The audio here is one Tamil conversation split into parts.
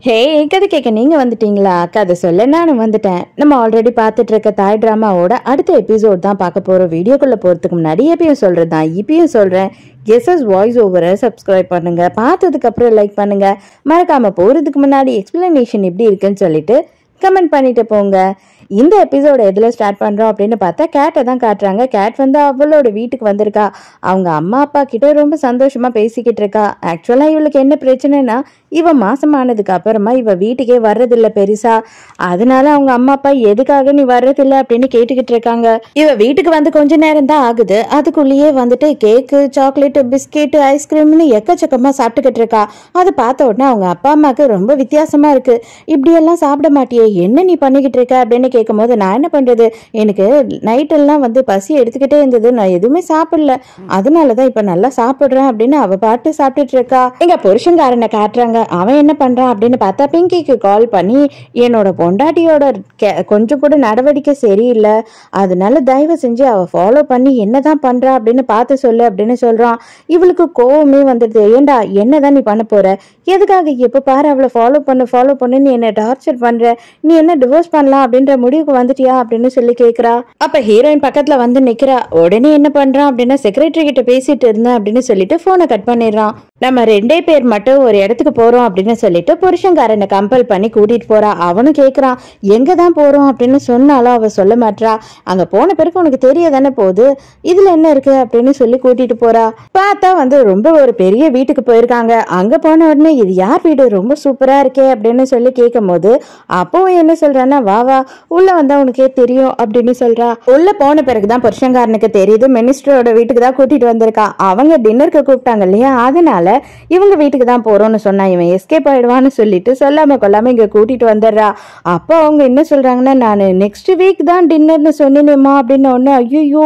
ஹே கதை கேட்க நீங்க வந்துட்டீங்களா? கதை சொல்ல நானும் வந்துட்டேன். நம்ம ஆல்ரெடி பார்த்துட்டு இருக்க தாய் டிராமாவோட அடுத்த எபிசோட் தான் பார்க்க போறோம். வீடியோக்குள்ள போறதுக்கு முன்னாடி எப்பயும் சொல்றதுதான் இப்பயும் சொல்றேன், எஸ்எஸ் வாய்ஸ் ஓவரை சப்ஸ்கிரைப் பண்ணுங்க, பார்த்ததுக்கு அப்புறம் லைக் பண்ணுங்க, மறக்காம போறதுக்கு முன்னாடி எக்ஸ்பிளனேஷன் எப்படி இருக்குன்னு சொல்லிட்டு கமெண்ட் பண்ணிட்டு போங்க. இந்த எபிசோட எதுல ஸ்டார்ட் பண்றோம் அப்படின்னு பார்த்தா கேட்டை தான் காட்டுறாங்க. கேட் வந்து அவளோட வீட்டுக்கு வந்திருக்கா. அவங்க அம்மா அப்பா கிட்ட ரொம்ப சந்தோஷமா பேசிக்கிட்டு இருக்கா. ஆக்சுவலா இவளுக்கு என்ன பிரச்சனைனா, இவ மாசமானதுக்கு அப்புறமா இவ வீட்டுக்கே வர்றதில்ல பெருசா. அதனால அவங்க அம்மா அப்பா எதுக்காக நீ வர்றதில்ல அப்படின்னு கேட்டுக்கிட்டு இருக்காங்க. இவ வீட்டுக்கு வந்து கொஞ்ச நேரம் தான் ஆகுது, அதுக்குள்ளேயே வந்துட்டு கேக்கு, சாக்லேட், பிஸ்கெட், ஐஸ்கிரீம்னு எக்கச்சக்கமா சாப்பிட்டுக்கிட்டு இருக்கா. அதை பார்த்த உடனே அவங்க அப்பா அம்மாவுக்கு ரொம்ப வித்தியாசமா இருக்கு. இப்படியெல்லாம் சாப்பிட மாட்டியே, என்ன நீ பண்ணிக்கிட்டு இருக்க அப்படின்னு கேட்கும் போது, நான் என்ன பண்றது, எனக்கு நைட்டெல்லாம் வந்து பசி எடுத்துக்கிட்டே இருந்தது, நான் எதுவுமே சாப்பிடல, அதனாலதான் இப்ப நல்லா சாப்பிடுறேன் அப்படின்னு அவ பாட்டு சாப்பிட்டுட்டு இருக்கா. எங்க புருஷன்காரனை காட்டுறாங்க. அவன் என்ன பண்றான் அப்படின்னு பார்த்தா, பிங்கிக்கு கால் பண்ணி என்னோட பொண்டாட்டியோட கொஞ்சம் கூட நடவடிக்கை சரியில்லை, அதனால தயவு செஞ்சு அவ ஃபாலோ பண்ணி என்னதான் பண்றா அப்படின்னு பார்த்து சொல்லு அப்படின்னு சொல்றான். இவளுக்கு கோவமே வந்துடுது. ஏண்டா என்னதான் நீ பண்ண போற, எதுக்காக எப்ப பாரு அவளை ஃபாலோ பண்ணுன்னு என்ன டார்ச்சர் பண்ற, நீ என்ன டிவோர்ஸ் பண்ணலாம் அப்படின்ற முடிவுக்கு வந்துட்டியா அப்படின்னு சொல்லி கேக்குறா. அப்ப ஹீரோயின் பக்கத்துல வந்து நிக்கிறா. உடனே என்ன பண்றான் அப்படின்னா, செக்ரட்டரி கிட்ட பேசிட்டு இருந்தேன் அப்படின்னு சொல்லிட்டு போனை கட் பண்ணிடுறான். நம்ம 2 பேர் மட்டும் ஒரு இடத்துக்கு போறோம் அப்படின்னு சொல்லிட்டு புருஷன்காரனை கம்பல் பண்ணி கூட்டிட்டு போறா. அவனும் கேக்குறான், எங்க தான் போறோம் அப்படின்னு சொன்னாலும் அவ சொல்ல மாட்டா. அங்க போன பிறகு உனக்கு தெரிய தானே போகுது, இதுல என்ன இருக்கு அப்படின்னு சொல்லி கூட்டிட்டு போறா. பார்த்தா வந்து ரொம்ப ஒரு பெரிய வீட்டுக்கு போயிருக்காங்க. அங்க போன உடனே இது யார் வீடு, ரொம்ப சூப்பரா இருக்கே அப்படின்னு சொல்லி கேட்கும் போது, அப்போ என்ன சொல்றான்னா, வா வா உள்ள வந்தா உனக்கே தெரியும் அப்படின்னு சொல்றா. உள்ள போன பிறகுதான் புருஷன்காரனுக்கு தெரியுது, மினிஸ்டரோட வீட்டுக்கு தான் கூட்டிட்டு வந்திருக்கா. அவங்க டின்னருக்கு கூப்பிட்டாங்க இல்லையா, அதனால இவங்க வீட்டுக்கு தான் போறோம்னு சொன்னா இவன் எஸ்கேப் ஆயிடுவான்னு சொல்லிட்டு சொல்லாம கொல்லாம இங்க கூட்டிட்டு வந்துடுறா. அப்போ அவங்க என்ன சொல்றாங்கன்னா, நான் நெக்ஸ்ட் வீக் தான் டின்னர்னு சொன்னேனேம்மா அப்படின்னு ஒண்ணு. ஐயோ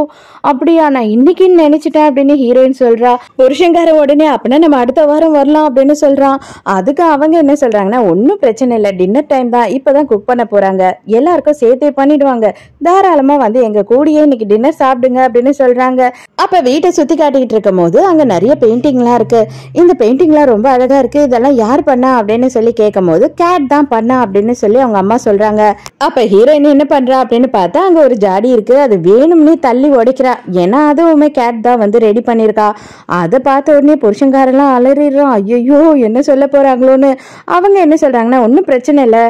அப்படியா, நான் இன்னைக்குன்னு நினைச்சிட்டேன் அப்படின்னு ஹீரோயின் சொல்றா. புருஷன்கார உடனே அப்படின்னா நம்ம அடுத்த வாரம் வரலாம் அப்படின்னு சொல்றான். அதுக்கு அவங்க என்ன சொல்றாங்கன்னா, ஒன்னும் பிரச்சனை இல்லை, டின்னர் டைம் தான், இப்பதான் குக் பண்ண போறாங்க, எல்லாருக்கும் சேர்த்தே பண்ணிடுவாங்க, தாராளமா வந்து எங்க கூடியே இன்னைக்கு டின்னர் சாப்பிடுங்க அப்படின்னு சொல்றாங்க. அப்ப வீட்டை சுத்தி காட்டிக்கிட்டு இருக்கும் போது அங்க நிறைய பெயிண்டிங்லாம் இருக்கு. இந்த பெயிண்டிங்லாம் ரொம்ப அழகா இருக்கு, இதெல்லாம் யார் பண்ணா அப்படின்னு சொல்லி கேட்கும் போது, கேட் தான் பண்ணா அப்படின்னு சொல்லி அவங்க அம்மா சொல்றாங்க. அப்ப ஹீரோயின் என்ன பண்றா அப்படின்னு பார்த்தா, அங்க ஒரு ஜாடி இருக்கு, அது வேணும்னே தள்ளி உடைக்கிறா. ஏன்னா அதுவுமே கேட் தான் வந்து ரெடி பண்ணிருக்கா. அதை பார்த்த உடனே புருஷன்காரெல்லாம் அலறிடுறான். ஐயோ என்ன சொல்ல போறாங்களோன்னு. அவங்க என்ன சொல்றாங்கன்னா, ஒன்னும் பிரச்சனை இல்லை,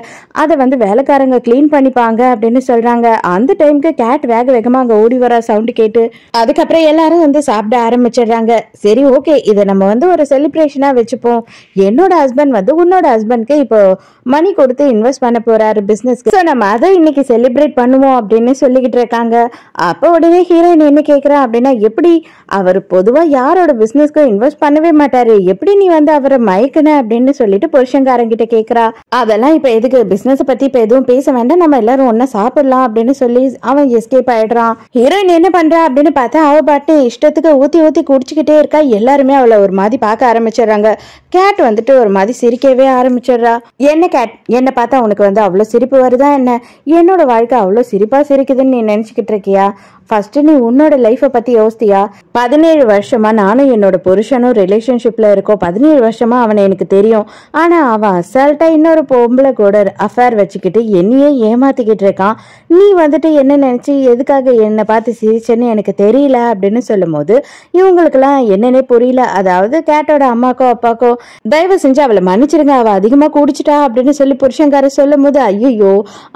அதை வந்து வேலைக்காரங்க கிளீன் பண்ணிப்பாங்க அப்படின்னு சொல்றாங்க. அந்த டைமுக்கு கேட் வேக வேகமா அங்க ஓடி வர சவுண்ட் கேட்டு அதுக்கப்புறம் எல்லாரும் வந்து சாப்பிட ஆரம்பிச்சிடுறாங்க. சரி ஓகே, இதை நம்ம வந்து ஒரு செலிப்ரேஷனா வச்சுப்போம், என்னோட ஹஸ்பண்ட் வந்து உன்னோட ஹஸ்பண்ட்க்கு இப்போ மணி கொடுத்து இன்வெஸ்ட் பண்ண போறாரு பிசினஸ்க்கு, ஸோ நம்ம அதை இன்னைக்கு செலிப்ரேட் பண்ணுவோம் அப்படின்னு சொல்லிக்கிட்டு இருக்காங்க. அப்போ உடனே ஹீரோயின் என்ன கேட்கிறா அப்படின்னா, எப்படி அவர் பொதுவா யாரோட பிசினஸ்க்கும் இன்வெஸ்ட் பண்ணவே மாட்டாரு, எப்படி நீ வந்து அவரை மயக்கன அப்படின்னு சொல்லிட்டு புருஷன்காரங்கிட்ட கேட்கிறா. அதெல்லாம் இப்ப எதுக்கு, பிசினஸ் பத்தி இப்ப எதுவும் பேச வேண்டாம், நம்ம எல்லாரும் ஒன்னா சாப்பிடலாம் அப்படின்னு சொல்லி அவன் எஸ்கேப் ஆயிடுறான். ஹீரோயின் என்ன பண்றா அப்படின்னு பார்த்தா, அவ பாட்டு இஷ்டத்துக்கு ஊத்தி ஊத்தி குடிச்சுக்கிட்டே இருக்கா. எல்லாருமே அவளை ஒரு மாதிரி பார்க்க ஆரம்பிச்சிடுறாங்க. கேட் வந்துட்டு ஒரு மாதிரி சிரிக்கவே ஆரம்பிச்சிடுறா. என்ன கேட், என்ன பார்த்தா உனக்கு வந்து அவ்வளவு சிரிப்பு வருதா என்ன, என்னோட வாழ்க்கை அவ்வளவு சிரிப்பா சிரிக்குதுன்னு நீ நினைச்சுக்கிட்டு இருக்கியா, ஃபர்ஸ்ட் நீ உன்னோட லைஃபை பத்தி யோசித்தியா, 17 வருஷமா நானும் என்னோட புருஷனும் ரிலேஷன்ஷிப்ல இருக்கோம், 17 வருஷமா அவனை எனக்கு தெரியும், ஆனா அவன் அசால்ட்டா இன்னொரு பொம்பளை கூட அஃபேர் வச்சுக்கிட்டு என்னையே ஏமாத்திக்கிட்டு இருக்கான், நீ வந்துட்டு என்ன நினைச்சு எதுக்காக என்னை பார்த்து சிரிச்சேன்னு எனக்கு தெரியல அப்படின்னு சொல்லும் போது இவங்களுக்கெல்லாம் என்னன்னே புரியல. அதாவது கேட்டோட அம்மாக்கோ அப்பாக்கோ, தயவு செஞ்சு அவளை மன்னிச்சிருங்க, அவ அதிகமா குடிச்சிட்டா அப்படின்னு சொல்லி புருஷன்கார சொல்லும் போது, ஐயோ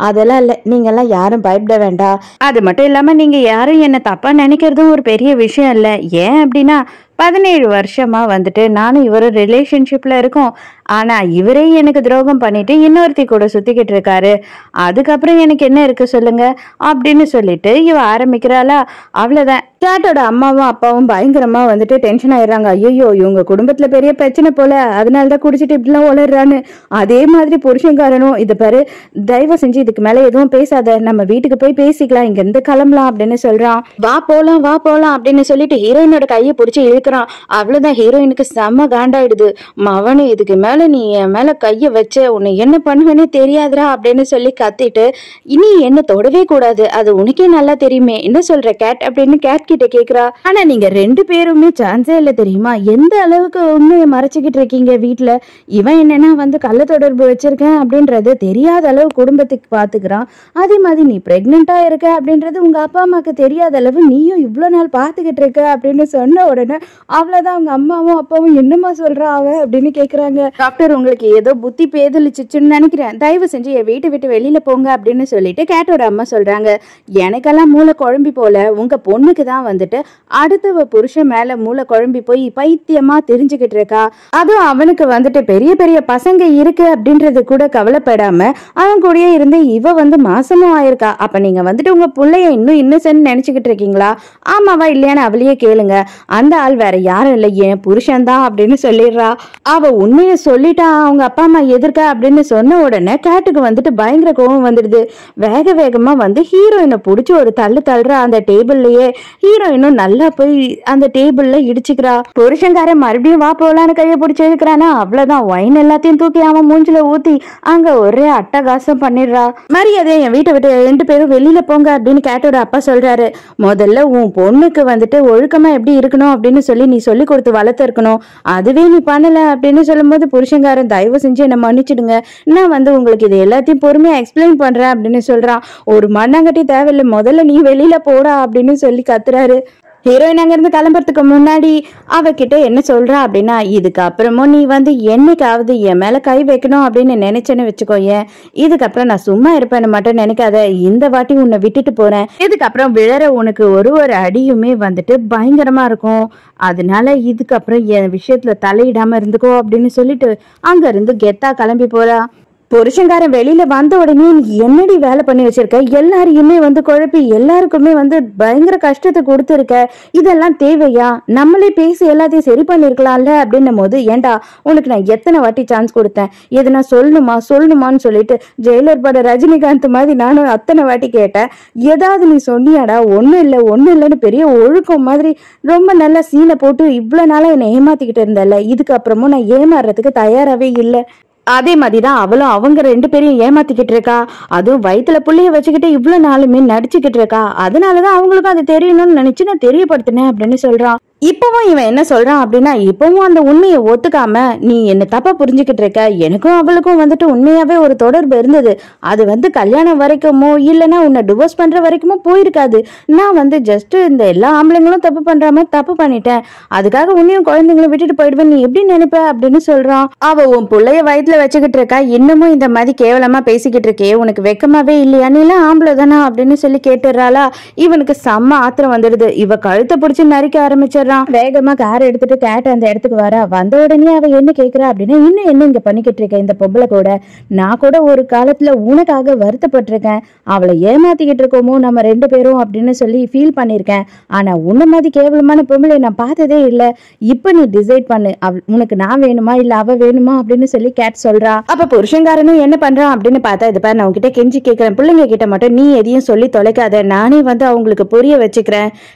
அதெல்லாம் இல்ல, நீங்க எல்லாம் யாரும் பயப்பட வேண்டாம், அது மட்டும் இல்லாம நீங்க யாரும் என்ன தப்பா நினைக்கிறதும் ஒரு பெரிய விஷயம் இல்ல, ஏன் அப்படின்னா 17 வருஷமா வந்துட்டு நானும் இவரும் ரிலேஷன்ஷிப்ல இருக்கோம், ஆனா இவரே எனக்கு துரோகம் பண்ணிட்டு இன்னொருத்தி கூட சுத்திக்கிட்டு இருக்காரு, அதுக்கப்புறம் எனக்கு என்ன இருக்கு சொல்லுங்க அப்படின்னு சொல்லிட்டு இவ ஆரம்பிக்கிறாளா. அவ்வளவுதான், கேட்டோட அம்மாவும் அப்பாவும் பயங்கரமா வந்துட்டு டென்ஷன் ஆயிடுறாங்க. ஐயோ இவங்க குடும்பத்துல பெரிய பிரச்சனை போல, அதனாலதான் குடிச்சிட்டு இப்படிலாம் உளறான்னு. அதே மாதிரி புருஷன்காரனும், இது பாரு தயவு செஞ்சு இதுக்கு மேல எதுவும் பேசாத, நம்ம வீட்டுக்கு போய் பேசிக்கலாம், இங்க இருந்து கிளம்பலாம் அப்படின்னு சொல்றான். வா போலாம் அப்படின்னு சொல்லிட்டு ஹீரோயினோட கையை பிடிச்சி இழுக்க கேக்குறான். அவ்வளவுதான் ஹீரோயினுக்கு செம்ம காண்டாயிடுது. மவனு இதுக்கு மேல நீ என் மேல கைய வச்ச உன்னை என்ன பண்ணுவேன்னு தெரியாதுரா அப்படின்னு சொல்லி கத்திட்டு, இனி என்ன தொடவே கூடாது, அது உனக்கே நல்லா தெரியுமே, என்ன சொல்ற கேட் அப்படின்னு கேட் கிட்ட கேக்குறா. ஆனா நீங்க 2 பேருமே சான்ஸே இல்ல தெரியுமா, எந்த அளவுக்கு உண்மையை மறைச்சுக்கிட்டு இருக்கீங்க வீட்டுல. இவன் என்னன்னா கள்ள தொடர்பு வச்சிருக்கேன் அப்படின்றது தெரியாத அளவு குடும்பத்துக்கு பாத்துக்கிறான். அதே மாதிரி நீ பிரெக்னெண்டா இருக்க அப்படின்றது உங்க அப்பா அம்மாக்கு தெரியாத அளவு நீயும் இவ்வளவு நாள் பாத்துக்கிட்டு இருக்க அப்படின்னு சொன்ன உடனே அவ்வளவுதான் அவங்க அம்மாவும் அப்பாவும் என்னமா சொல்றா அவ அப்படின்னு கேக்குறாங்க. டாக்டர் உங்களுக்கு ஏதோ புத்தி பேதலிச்சுன்னு நினைக்கிறேன், தயவு செஞ்சு என் வீட்டை விட்டு வெளியில போங்க அப்படின்னு சொல்லிட்டு கேட்டோட அம்மா சொல்றாங்க. எனக்கெல்லாம் மூளை குழம்பி போல, உங்க பொண்ணுக்கு தான் அடுத்தவ புருஷன் மேல மூளை குழம்பி போய் பைத்தியமா தெரிஞ்சுக்கிட்டு இருக்கா. அதுவும் அவனுக்கு பெரிய பெரிய பசங்க இருக்கு அப்படின்றது கூட கவலைப்படாம அவன் கூடயே இருந்து இவ மாசமும் ஆயிருக்கா. அப்ப நீங்க உங்க பிள்ளைய இன்னும் இன்னசென்ட் நினைச்சுக்கிட்டு இருக்கீங்களா? ஆமாவா இல்லையான்னு அவளையே கேளுங்க. அந்த ஆள் வேற யாரும் இல்லை, என் புருஷன் தான் அப்படின்னு சொல்லிடுறா. அவ உண்மையை சொல்லிட்டா அவங்க அப்பா அம்மா எதிர்க்க அப்படின்னு சொன்ன உடனே கேட்டுக்கு பயங்கர கோபம் வந்துடுது. வேக வேகமா ஹீரோயினை புடிச்சு ஒரு தள்ளு தள்ளுற அந்த டேபிள்லயே ஹீரோயினும் நல்லா போய் அந்த டேபிள்ல இடிச்சுக்கிறா. புருஷன்காரன் மறுபடியும் வா போலான்னு கையை பிடிச்சி எடுக்கிறானா, அவ்வளவுதான் ஒயின் எல்லாத்தையும் தூக்கி அவன் மூஞ்சில ஊத்தி அங்க ஒரே அட்டகாசம் பண்ணிடுறா. மரியாதை என் வீட்டை விட்டு 2 பேரும் வெளியில போங்க அப்படின்னு கேட்டோட அப்பா சொல்றாரு. முதல்ல உன் பொண்ணுக்கு ஒழுக்கமா எப்படி இருக்கணும் அப்படின்னு சொல்லி நீ சொல்லி கொடுத்து வளர்த்து இருக்கணும், அதுவே நீ பண்ணல அப்படின்னு சொல்லும் போது புருஷன்காரன் தயவு செஞ்சு என்ன மன்னிச்சிடுங்க, நான் உங்களுக்கு இது எல்லாத்தையும் பொறுமையா எக்ஸ்பிளைன் பண்றேன் அப்படின்னு சொல்றான். ஒரு மண்ணாங்கட்டி தேவையில்லை, முதல்ல நீ வெளியில போடா அப்படின்னு சொல்லி கத்துறாரு. ஹீரோயின் அங்கிருந்து கிளம்புறதுக்கு முன்னாடி அவகிட்ட என்ன சொல்றா அப்படின்னா, இதுக்கப்புறமும் நீ என்னைக்காவது என் மேல கை வைக்கணும் அப்படின்னு நினைச்சேன்னு வச்சுக்கோயேன், இதுக்கப்புறம் நான் சும்மா இருப்பேன்னு மட்டும் நினைக்காத, இந்த வாட்டி உன்னை விட்டுட்டு போறேன், இதுக்கப்புறம் விழற உனக்கு ஒரு அடியுமே பயங்கரமா இருக்கும், அதனால இதுக்கப்புறம் என் விஷயத்துல தலையிடாம இருந்துக்கோ அப்படின்னு சொல்லிட்டு அங்க இருந்து கெத்தா கிளம்பி போறா. புருஷன்காரன் வெளியில வந்த உடனே என்னடி வேலை பண்ணி வச்சிருக்க, எல்லாரையுமே குழப்பி எல்லாருக்குமே பயங்கர கஷ்டத்தை கொடுத்துருக்க, இதெல்லாம் தேவையா, நம்மளே பேசி எல்லாத்தையும் சரி பண்ணிருக்கலாம்ல அப்படின்னும் போது, ஏண்டா உனக்கு நான் எத்தனை வாட்டி சான்ஸ் கொடுத்தேன், எதுனா சொல்லணுமான்னு சொல்லிட்டு ஜெயிலர் பட ரஜினிகாந்த் மாதிரி நானும் அத்தனை வாட்டி கேட்டேன், ஏதாவது நீ சொன்னியாடா, ஒன்னும் இல்லைன்னு பெரிய ஒழுக்கம் மாதிரி ரொம்ப நல்ல சீனை போட்டு இவ்வளவு நாளா என்னை ஏமாத்திக்கிட்டு இருந்தல, இதுக்கப்புறமும் நான் ஏமாறுறதுக்கு தயாராவே இல்லை. அதே மாதிரிதான் அவளும் அவங்க 2 பேரையும் ஏமாத்திக்கிட்டு இருக்கா, அதுவும் வயிற்றுல புள்ளைய வச்சுக்கிட்டு இவ்வளவு நாளுமே நடிச்சுக்கிட்டு இருக்கா, அதனாலதான் அவங்களுக்கும் அது தெரியணும்னு நினைச்சு நான் தெரியப்படுத்தினேன் அப்படின்னு சொல்றான். இப்பவும் இவன் என்ன சொல்றான் அப்படின்னா, இப்பவும் அந்த உண்மையை ஒத்துக்காம நீ என்ன தப்பா புரிஞ்சுக்கிட்டு இருக்க, எனக்கும் அவளுக்கும் உண்மையாவே ஒரு தொடர்பு இருந்தது, அது கல்யாணம் வரைக்குமோ இல்லைன்னா உன்னை டிவோர்ஸ் பண்ற வரைக்குமோ போயிருக்காது, நான் ஜஸ்ட் இந்த எல்லா ஆம்பளைங்களும் தப்பு பண்ற மாதிரி தப்பு பண்ணிட்டேன், அதுக்காக உன்னையும் குழந்தைங்களை விட்டுட்டு போயிடுவேன், நீ எப்படி நினைப்ப அப்படின்னு சொல்றான். அவ உன் பிள்ளைய வயிற்றுல வச்சுக்கிட்டு இருக்கா, இன்னமும் இந்த மாதிரி கேவலமா பேசிக்கிட்டு இருக்கே, உனக்கு வெக்கமாவே இல்லையா, நீ எல்லாம் ஆம்பளை தானா அப்படின்னு சொல்லி கேட்டுறாளா. இவனுக்கு செம்ம ஆத்திரம் வந்துடுது. இவ கழுத்தை பிடிச்சு நரிக்க ஆரம்பிச்சிடுறான். வேகமா கார் எடுத்துட்டு கேட் அந்த இடத்துக்கு வந்த உடனே அவ என்ன கேக்குறா அப்படின்னா, இன்னும் என்ன இங்க பண்ணிக்கிட்டு இருக்க இந்த பொம்பளை கூட, நான் கூட ஒரு காலத்துல உனக்காக வருத்தப்பட்டிருக்கேன், அவளை ஏமாத்திக்கிட்டு இருக்கோமோ நம்ம 2 பேரும் அப்படின்னு சொல்லி ஃபீல் பண்ணிருக்கேன், ஆனா உன்ன மாதிரி கேவலமான பொம்பளை நான் பார்த்ததே இல்லை, இப்ப நீ டிசைட் பண்ணு, உனக்கு நான் வேணுமா இல்ல அவ வேணுமா அப்படின்னு சொல்லி கேட் சொல்றா. அப்ப புருஷன்காரனும் என்ன பண்றான் அப்படின்னு பார்த்தா, இது பாரு நான் உங்ககிட்ட கெஞ்சி கேட்கிறேன், பிள்ளைங்க கிட்ட மட்டும் நீ எதையும் சொல்லி தொலைக்காத, நானே அவங்களுக்கு புரிய வச்சுக்கிறேன்,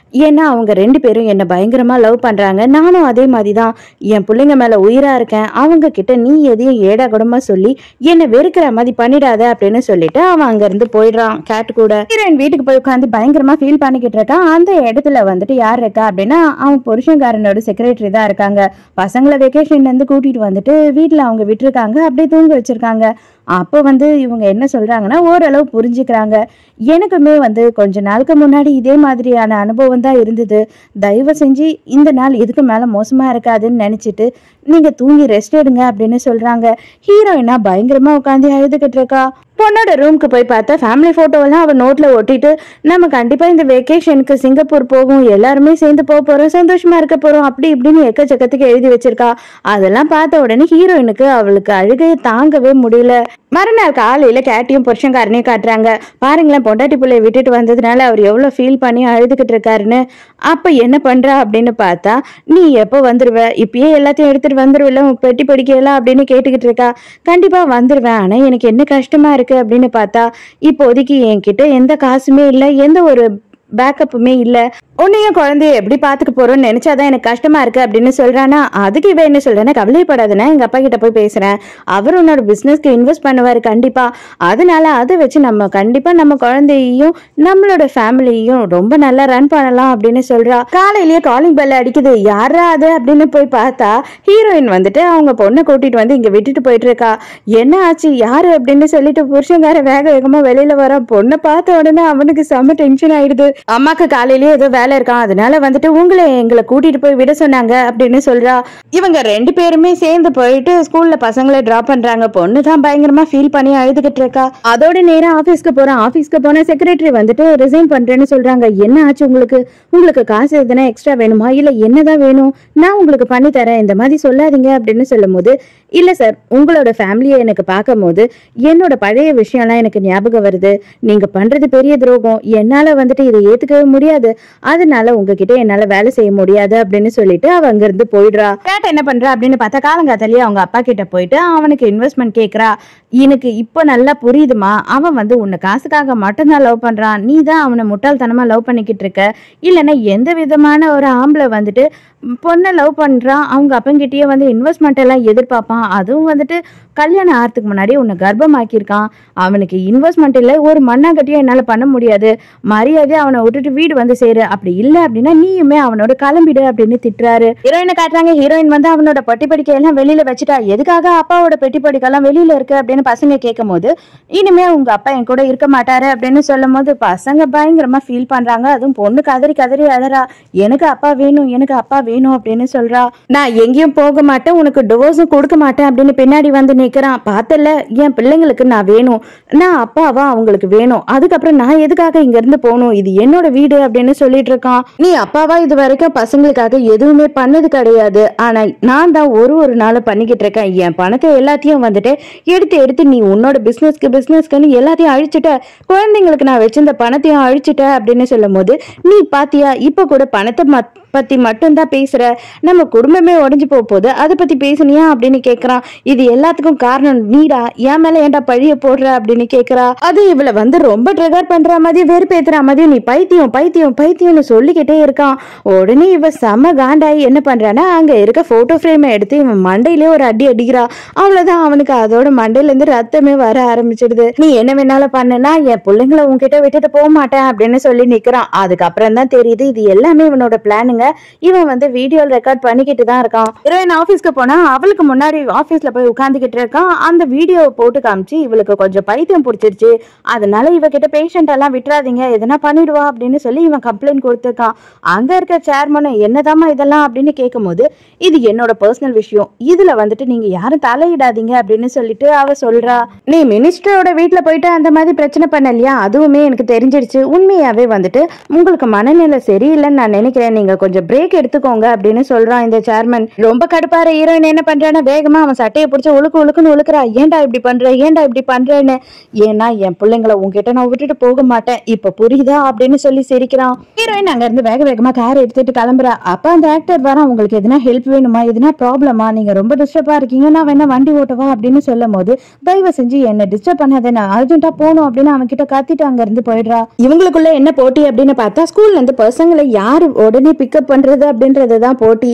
ஏன்னா அவங்க 2 பேரும் என்ன பயங்கர லவ் பண்றாங்க, நானும் அதே மாதிரிதான் என் பிள்ளைங்க மேல உயிரா இருக்கேன், அவங்க கிட்ட நீ எதையும் ஏடா குடமா சொல்லி என்ன வெறுக்கிற மாதிரி பண்ணிடாத அப்படின்னு சொல்லிட்டு அவன் அங்க இருந்து போயிடுறான். கேட் கூட ஹீரோயின் வீட்டுக்கு போய் உட்காந்து பயங்கரமா ஃபீல் பண்ணிக்கிட்டு இருக்கான். அந்த இடத்துல யார் இருக்கா அப்படின்னா, அவன் புருஷன்காரனோட செக்ரட்டரி தான் இருக்காங்க. பசங்களை வெக்கேஷன்ல இருந்து கூட்டிட்டு வீட்டுல அவங்க விட்டுருக்காங்க, அப்படியே தூங்க வச்சிருக்காங்க. அப்போ இவங்க என்ன சொல்றாங்கன்னா, ஓரளவு புரிஞ்சுக்கிறாங்க. எனக்குமே கொஞ்ச நாளுக்கு முன்னாடி இதே மாதிரியான அனுபவம் தான் இருந்தது, தயவு செஞ்சு இந்த நாள் இதுக்கு மேல மோசமா இருக்காதுன்னு நினைச்சிட்டு நீங்க தூங்கி ரெஸ்ட் எடுங்க அப்படின்னு சொல்றாங்க. ஹீரோயினா பயங்கரமா உட்காந்து அழுதுகிட்டு இருக்கா. பொண்ணோட ரூம்க்கு போய் பார்த்தா ஃபேமிலி போட்டோவெல்லாம் அவன் நோட்ல ஒட்டிட்டு, நம்ம கண்டிப்பா இந்த வெக்கேஷனுக்கு சிங்கப்பூர் போவோம், எல்லாருமே சேர்ந்து போறோம், சந்தோஷமா இருக்க போறோம் அப்படி இப்படின்னு எக்கச்சக்கத்துக்கு எழுதி வச்சிருக்கா. அதெல்லாம் பார்த்த உடனே ஹீரோயினுக்கு அவளுக்கு அழுகையை தாங்கவே முடியல. மறுநாள் காலையில கேட்டியும் புருஷன்காரனையும் காட்டுறாங்க. பாருங்களேன், பொண்டாட்டி பிள்ளைய விட்டுட்டு வந்ததுனால அவர் எவ்வளவு ஃபீல் பண்ணி அழுதுகிட்டு இருக்காருன்னு. அப்ப என்ன பண்றா அப்படின்னு பார்த்தா, நீ எப்போ வந்துருவ, இப்பயே எல்லாத்தையும் எடுத்துட்டு வந்துருவில்ல, பெட்டி படிக்கலாம் அப்படின்னு கேட்டுக்கிட்டு இருக்கா. கண்டிப்பா வந்துருவேன், ஆனா எனக்கு என்ன கஷ்டமா இருக்கு அப்படின்னு பார்த்தா, இப்போதைக்கு என்கிட்ட எந்த காசுமே இல்லை, எந்த ஒரு பேக்கப்புமே இல்ல, உன்னையும் குழந்தைய எப்படி பாத்துக்க போறோம்னு நினைச்சாதான் எனக்கு கஷ்டமா இருக்கு அப்படின்னு சொல்றானா. அதுக்கு இவ என்ன சொல்றேன்னா, கவலைப்படாதுன்னா எங்க அப்பா கிட்ட போய் பேசுறேன், அவர் உன்னோட பிசினஸ்க்கு இன்வெஸ்ட் பண்ணுவாரு கண்டிப்பா, அதனால அதை வச்சு நம்ம கண்டிப்பா நம்ம குழந்தையையும் நம்மளோட ஃபேமிலியையும் ரொம்ப நல்லா ரன் பண்ணலாம் அப்படின்னு சொல்றா. காலையிலேயே காலிங் பெல் அடிக்குது, யாரா அது அப்படின்னு போய் பார்த்தா ஹீரோயின் வந்துட்டு அவங்க பொண்ணை கூட்டிட்டு வந்து இங்க விட்டுட்டு போயிட்டு இருக்கா. என்ன ஆச்சு யாரு அப்படின்னு சொல்லிட்டு புருஷங்கார வேக வேகமா வெளியில வர. பொண்ணை பார்த்த உடனே அவனுக்கு செம்ம டென்ஷன் ஆயிடுது. அம்மாக்கு காலையிலேயே ஏதோ வேலை இருக்கான், அதனால வந்துட்டு எங்களை கூட்டிட்டு போய் விட சொன்னாங்க அப்படின்னு சொல்றா. இவங்க 2 பேருமே சேர்ந்து போயிட்டு ஸ்கூல்ல பசங்களை டிராப் பண்றாங்க. பொண்ணு தான் பயங்கரமா ஃபீல் பண்ணி அழுதுகிட்டு இருக்கா. அதோட நேரம் ஆபீஸ்க்கு போறேன். ஆபீஸ்க்கு போன செக்ரட்டரி வந்துட்டு ரிசைன் பண்றேன்னு சொல்றாங்க. என்ன ஆச்சு உங்களுக்கு காசு எதுனா எக்ஸ்ட்ரா வேணுமா, இல்ல என்னதான் வேணும், நான் உங்களுக்கு பண்ணி தரேன், இந்த மாதிரி சொல்லாதீங்க அப்படின்னு சொல்லும் போது, இல்ல சார் உங்களோட ஃபேமிலியை எனக்கு பார்க்கும் போது என்னோட பழைய விஷயம்லாம் எனக்கு ஞாபகம் வருது. நீங்க பண்றது பெரிய துரோகம், என்னால வந்துட்டு இதை ஏத்துக்கவே முடியாது, அதனால உங்ககிட்ட என்னால வேலை செய்ய முடியாது அப்படின்னு சொல்லிட்டு அவ அங்க இருந்து போயிடுறா. கேட்ட என்ன பண்றா அப்படின்னு பார்த்தா காலங்காத்தாலேயே அவங்க அப்பா கிட்ட போயிட்டு அவனுக்கு இன்வெஸ்ட்மெண்ட் கேட்கறா. எனக்கு இப்போ நல்லா புரியுதுமா, அவன் வந்து உன்னை காசுக்காக மட்டும்தான் லவ் பண்றான், நீ தான் அவனை முட்டாள்தனமா லவ் பண்ணிக்கிட்டு இருக்க, இல்லைன்னா எந்த விதமான ஒரு ஆம்பளை வந்துட்டு பொண்ணை லவ் பண்றான், அவங்க அப்பங்கிட்டயே வந்து இன்வெஸ்ட்மெண்ட் எல்லாம் எதிர்பார்ப்பான், அதுவும் வந்துட்டு கல்யாணம் ஆகிறதுக்கு முன்னாடி உன்னை கர்ப்பமாக்கியிருக்கான், அவனுக்கு இன்வெஸ்ட்மெண்ட் இல்லை ஒரு மண்ணாங்கட்டியும் என்னால பண்ண முடியாது, மரியாதை அவனை விட்டுட்டு வீடு வந்து சேரு, அப்படி இல்லை அப்படின்னா நீயுமே அவனோட கிளம்பிடு அப்படின்னு திட்டுறாரு. ஹீரோயினை காட்டுறாங்க. ஹீரோயின் வந்து அவனோட பெட்டி படிக்கையெல்லாம் வெளியில வச்சுட்டா. எதுக்காக அப்பாவோட பெட்டி படிக்கெல்லாம் வெளியில இருக்கு அப்படின்னு பசங்க கேட்கும் போது, இனிமே உங்க அப்பா என் கூட இருக்க மாட்டாரு அப்படின்னு சொல்லும் போது பசங்க பயங்கரமா ஃபீல் பண்றாங்க. அதுவும் பொண்ணு கதறி கதறி அழறா, எனக்கு அப்பா வேணும், எனக்கு அப்பா வேணும் அப்படின்னு சொல்றா. நான் எங்கேயும் போக மாட்டேன், உனக்கு டிவோர்ஸும் கொடுக்க மாட்டேன் அப்படின்னு பின்னாடி வந்து நிக்கிறான். பார்த்தல என் பிள்ளைங்களுக்கு நான் வேணும், நான் அப்பாவா அவங்களுக்கு வேணும், அதுக்கப்புறம் நான் எதுக்காக இங்க இருந்து போகணும், இது என்னோட வீடு அப்படின்னு சொல்லிட்டு இருக்கான். நீ அப்பாவா இது வரைக்கும் பசங்களுக்காக எதுவுமே பண்ணது கிடையாது, ஆனா நான் தான் ஒரு நாள் பண்ணிக்கிட்டு இருக்கேன், என் பணத்தை எல்லாத்தையும் வந்துட்டு எடுத்து நீ உன்னோட பிசினஸ்க்குன்னு எல்லாத்தையும் அழிச்சுட்ட, குழந்தைங்களுக்கு நான் வச்சிருந்த பணத்தையும் அழிச்சுட்ட அப்படின்னு சொல்லும் போது, நீ பாத்தியா இப்ப கூட பணத்தை பத்தி மட்டும்தான் பேசுற, நம்ம குடும்பமே உடஞ்சு போகுது, அதை பத்தி பேசுனியா அப்படின்னு கேக்குறான். இது எல்லாத்துக்கும் காரணம் நீடா, என் மேல ஏன்டா பழிய போடுற அப்படின்னு கேக்குறா. அது இவளை வந்து ரொம்ப ட்ரிகர் பண்ற மாதிரி வெறுப்பேத்துற மாதிரி, நீ பைத்தியம்னு சொல்லிக்கிட்டே இருக்கான். உடனே இவ செம காண்டாயி என்ன பண்றான்னா, அங்க இருக்க போட்டோ ஃப்ரேமை எடுத்து இவன் மண்டையிலே ஒரு அடி அடிக்கிறா. அவ்வளவுதான், அவனுக்கு அதோட மண்டையில இருந்து ரத்தமே வர ஆரம்பிச்சிடுது. நீ என்ன வேணாலும் பண்ணுனா என் பிள்ளைங்களை உன்கிட்ட விட்டுட்டு போக மாட்டேன் அப்படின்னு சொல்லி நிக்கிறான். அதுக்கப்புறம் தான் தெரியுது இது எல்லாமே இவனோட பிளானுங்க. இவன் வந்து வீடியோ ரெக்கார்ட் பண்ணிக்கிட்டு தான் இருக்கான். ஹீரோயின் ஆபீஸ்க்கு போனா அவளுக்கு முன்னாடி ஆபீஸ்ல போய் உட்கார்ந்துகிட்டு இருக்கான். அந்த வீடியோவை போட்டு காமிச்சு இவளுக்கு கொஞ்சம் பைத்தியம் பிடிச்சிருச்சு, அதனால இவகிட்ட பேஷண்ட் எல்லாம் விட்டுறாதீங்க, எதனா பண்ணிடுவா அப்படின்னு சொல்லி இவன் கம்ப்ளைண்ட் கொடுத்துருக்கான். அங்க இருக்க சேர்மனும் என்னதாமா இதெல்லாம் அப்படின்னு கேட்கும் போது, இது என்னோட பர்சனல் விஷயம், இதுல வந்துட்டு நீங்க யாரும் தலையிடாதீங்க அப்படின்னு சொல்லிட்டு அவ சொல்றா. நீ மினிஸ்டரோட வீட்டுல போயிட்டு அந்த மாதிரி பிரச்சனை பண்ணலையா, அதுவுமே எனக்கு தெரிஞ்சிருச்சு, உண்மையாவே வந்துட்டு உங்களுக்கு மனநிலை சரியில்லைன்னு நான் நினைக்கிறேன், நீங்க கொஞ்சம் பிரேக் எடுத்துக்கோங்க அப்படின்னு சொல்றான் இந்த சேர்மன். ரொம்ப கடுப்பார ஹீரோயின் என்ன பண்றான்னா வேகமா அவன் சட்டையை பிடிச்சி உழுக்குன்னு உழுக்குறா. ஏன்டா இப்படி பண்றேன்னு, ஏன்னா என் பிள்ளைங்களை உங்ககிட்ட நான் விட்டுட்டு போக மாட்டேன், இப்ப புரியுதா அப்படின்னு சொல்லி சிரிக்கிறான். ஹீரோயின் அங்க இருந்து வேகமா கார் எடுத்துட்டு கிளம்புறா. அப்ப அந்த ஆக்டர் வர, உங்களுக்கு எதுனா ஹெல்ப் வேணுமா, எதுனா ப்ராப்ளமா, நீங்க ரொம்ப டிஸ்டர்பா இருக்கீங்க, நான் வேணா வண்டி ஓட்டவா அப்படின்னு சொல்லும் போது, தயவு செஞ்சு என்ன டிஸ்டர்ப் பண்ணாத, நான் அர்ஜென்ட்டா போகணும் அப்படின்னு அவன் கிட்ட கத்திட்டு அங்க இருந்து போயிடுறா. இவங்களுக்குள்ள என்ன போட்டி அப்படின்னு பார்த்தா, ஸ்கூல்ல இருந்து பசங்களை யாரு உடனே பிக்கப் பண்றது அப்படின்றதுதான் போட்டி.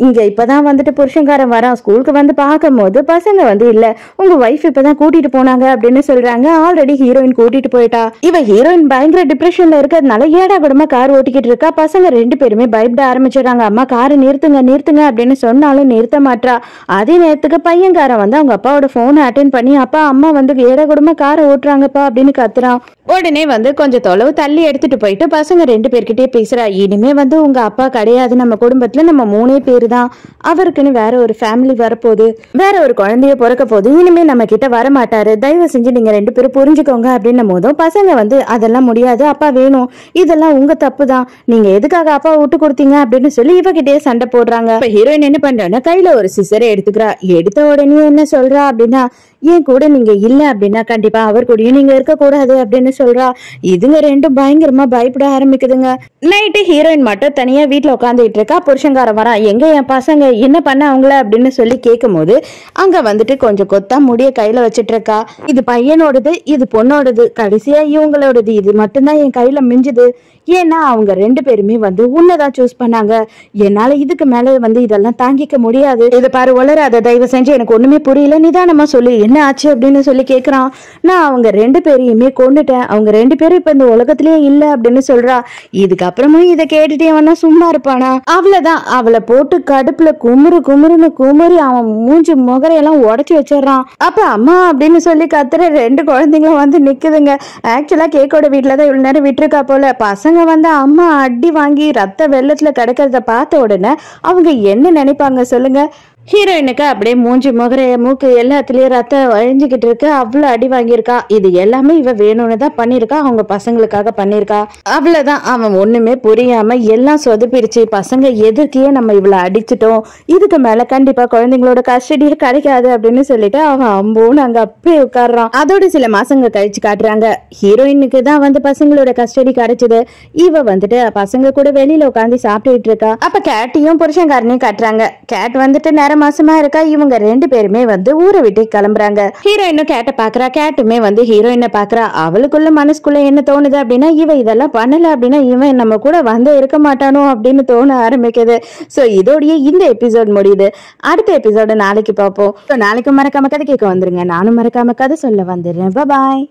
இங்க இப்பதான் வந்துட்டு புருஷங்காரன் வரான். ஸ்கூலுக்கு வந்து பார்க்கும் போது பசங்க வந்து இல்ல, உங்க வைஃப் இப்பதான் கூட்டிட்டு போனாங்க அப்படின்னு சொல்றாங்க. ஆல்ரெடி ஹீரோயின் கூட்டிட்டு போயிட்டா. இவ ஹீரோயின் பயங்கர டிப்ரெஷன்ல இருக்கிறதுனால ஏடா கூடமா கார் ஓட்டிக்கிட்டு இருக்கா. பசங்க 2 பேருமே பயப்பட ஆரம்பிச்சிடறாங்க. அம்மா காரை நிறுத்துங்க அப்படின்னு சொன்னாலும் நிறுத்த மாட்டா. அதே நேரத்துக்கு பையன்காரன் வந்து அவங்க அப்பாவோட போனை அட்டென்ட் பண்ணி, அப்பா அம்மா வந்து ஏடா கூடமா காரை ஓட்டுறாங்கப்பா அப்படின்னு கத்துறான். உடனே வந்து கொஞ்சம் தொலைவு தள்ளி எடுத்துட்டு போயிட்டு பசங்க 2 பேர்கிட்டே பேசுறா. இனிமே வந்து உங்க அப்பா கிடையாது, நம்ம குடும்பத்துல நம்ம 3 பேர் தான், அவருக்குன்னு வேற ஒரு ஃபேமிலி வரப்போகுது, வேற ஒரு குழந்தைய பிறக்க போகுது, இனிமே நம்ம கிட்ட வர மாட்டாரு, தயவு செஞ்சு நீங்க 2 பேரும் புரிஞ்சுக்கோங்க அப்படின்னும் போதும் பசங்க வந்து அதெல்லாம் முடியாது, அப்பா வேணும், இதெல்லாம் உங்க தப்பு தான், நீங்க எதுக்காக அப்பா விட்டு கொடுத்தீங்க அப்படின்னு சொல்லி இவகிட்டே சண்டை போடுறாங்க. இப்ப ஹீரோயின் என்ன பண்றான்னா கையில ஒரு சிசரை எடுத்துக்கிறா. எடுத்த உடனே என்ன சொல்றா அப்படின்னா, ஏன் கூட நீங்க இல்ல அப்படின்னா கண்டிப்பா அவர் கூடயும் நீங்க இருக்க கூடாது அப்படின்னு சொல்றா. இதுங்க 2 பயங்கரமா பயப்பட ஆரம்பிக்குதுங்க. நைட்டு ஹீரோயின் மட்டும் தனியா வீட்டுல உட்காந்துட்டு இருக்கா. புருஷங்காரன் வரா. எங்க என் பசங்க என்ன பண்ண அவங்கள அப்படின்னு சொல்லி கேட்கும் போது, அங்க வந்துட்டு கொஞ்சம் கொத்தா முடிய கையில வச்சிட்டு இருக்கா. இது பையனோடது, இது பொண்ணோடது, கடைசியா இவங்களோடது, இது மட்டும்தான் என் கையில மிஞ்சுது, ஏன்னா அவங்க 2 பேருமே வந்து உன்னதான் சூஸ் பண்ணாங்க. என்னால இதுக்கு மேல வந்து இதெல்லாம் தாங்கிக்க முடியாது. இதை பாரு உளராத, தயவு செஞ்சு எனக்கு ஒண்ணுமே புரியல, நிதானமா சொல்லி என்ன ஆச்சு அப்படின்னு சொல்லி கேக்குறான். நான் அவங்க 2 பேரையுமே கொண்டுட்டேன், அவங்க 2 பேரும் இப்ப இந்த உலகத்திலேயே இல்ல அப்படின்னு சொல்றா. இதுக்கப்புறமும் இதை கேட்டுட்டே வேணா சும்மா இருப்பானா? அவ்வளவுதான், அவளை போட்டு கடுப்புல குமுறுன்னு குமுறி அவன் மூஞ்சி முகரையெல்லாம் உடச்சி வச்சிடறான். அப்ப அம்மா அப்படின்னு சொல்லி கத்துற 2 குழந்தைங்களும் வந்து நிக்குதுங்க. ஆக்சுவலா கேக்கோட வீட்டுலதான் இவ்வளவு நேரம் விட்டுருக்கா போல. பசங்க வந்து அம்மா அடி வாங்கி ரத்த வெள்ளத்துல கிடக்கிறத பார்த்த உடனே அவங்க என்ன நினைப்பாங்க சொல்லுங்க? ஹீரோயினுக்கு அப்படியே மூஞ்சி முகரைய மூக்கு எல்லாத்துலயும் ரத்தம் வழிஞ்சுக்கிட்டு இருக்கு. அவ்வளவு அடி வாங்கியிருக்கா. இது எல்லாமே இவ வேணும்னு தான் பண்ணிருக்கா, அவங்க பசங்களுக்காக பண்ணிருக்கா. அவ்வளவுதான், அவன் ஒண்ணுமே புரியாம எல்லாம் சொதப்பிடுச்சு. பசங்க எதுக்கே நம்ம இவ்வளவு அடிச்சிட்டோம், இதுக்கு மேல கண்டிப்பா குழந்தைங்களோட கஸ்டடியே கிடைக்காது அப்படின்னு சொல்லிட்டு அவன் அம்போன்னு அங்க அப்படியே உட்காடுறான். அதோட சில மாசங்க கழிச்சு காட்டுறாங்க, ஹீரோயினுக்கு தான் வந்து பசங்களோட கஸ்டடி கிடைச்சது. இவ வந்துட்டு பசங்க கூட வெளியில உட்காந்து சாப்பிட்டுட்டு இருக்கா. அப்ப கேட்டையும் புருஷன்காரனையும் காட்டுறாங்க. கேட் வந்துட்டு நேரம் மாசமா இருக்கா. இவங்க 2 பேருமே வந்து ஊரை விட்டு கிளம்புறாங்க. ஹீரோயினும் கேட்ட பாக்குறா, கேட்டுமே வந்து ஹீரோயினை பாக்குறா. அவளுக்குள்ள மனசுக்குள்ள என்ன தோணுது அப்படின்னா, இவ இதெல்லாம் பண்ணல அப்படின்னா இவன் நம்ம கூட வந்து இருக்க மாட்டானோ அப்படின்னு தோண ஆரம்பிக்குது. சோ இதோடய இந்த எபிசோட் முடியுது. அடுத்த எபிசோட நாளைக்கு பார்ப்போம். நாளைக்கு மறக்காம கதை கேட்க வந்துருங்க. நானும் மறக்காம கதை சொல்ல வந்துடுறேன். பாய்.